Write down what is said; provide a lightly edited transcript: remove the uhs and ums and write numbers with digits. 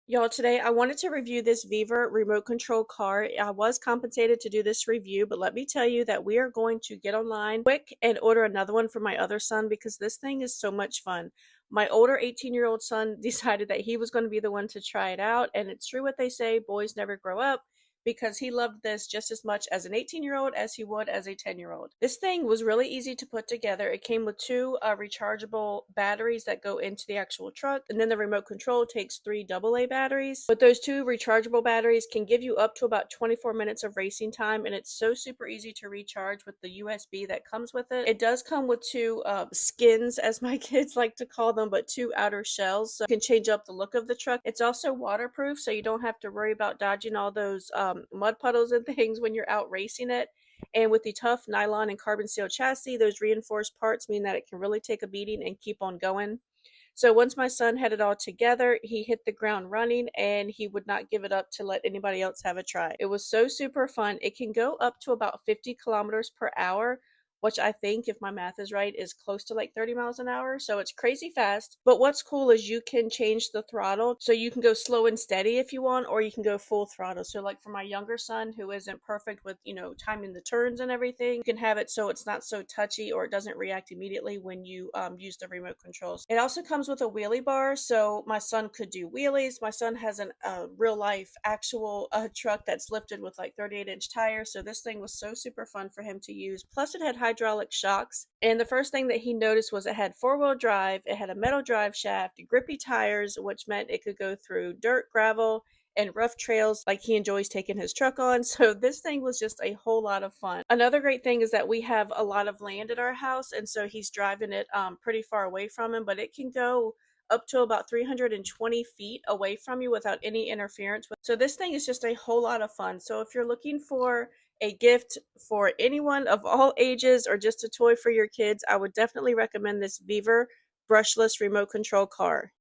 Y'all, today I wanted to review this VEVOR remote control car. I was compensated to do this review, but let me tell you that we are going to get online quick and order another one for my other son because this thing is so much fun. My older 18-year-old son decided that he was going to be the one to try it out, and it's true what they say, boys never grow up, because he loved this just as much as an 18-year-old as he would as a 10-year-old. This thing was really easy to put together. It came with two rechargeable batteries that go into the actual truck, and then the remote control takes three AA batteries. But those two rechargeable batteries can give you up to about 24 minutes of racing time, and it's so super easy to recharge with the USB that comes with it. It does come with two skins, as my kids like to call them, but two outer shells, so you can change up the look of the truck. It's also waterproof, so you don't have to worry about dodging all those mud puddles and things when you're out racing it. And with the tough nylon and carbon steel chassis, those reinforced parts mean that it can really take a beating and keep on going. So once my son had it all together, he hit the ground running and he would not give it up to let anybody else have a try. It was so super fun. It can go up to about 50 kilometers per hour, which I think, if my math is right, is close to like 30 miles an hour. So it's crazy fast. But what's cool is you can change the throttle. So you can go slow and steady if you want, or you can go full throttle. So like for my younger son who isn't perfect with, timing the turns and everything, you can have it so it's not so touchy or it doesn't react immediately when you use the remote controls. It also comes with a wheelie bar. So my son could do wheelies. My son has a real life actual truck that's lifted with like 38-inch tires. So this thing was so super fun for him to use. Plus it had hydraulic shocks, and the first thing that he noticed was it had four-wheel drive, it had a metal drive shaft, grippy tires, which meant it could go through dirt, gravel, and rough trails like he enjoys taking his truck on. So this thing was just a whole lot of fun. Another great thing is that we have a lot of land at our house, and so he's driving it pretty far away from him, but it can go up to about 320 feet away from you without any interference. So this thing is just a whole lot of fun. So if you're looking for a gift for anyone of all ages or just a toy for your kids, I would definitely recommend this VEVOR Brushless Remote Control Car.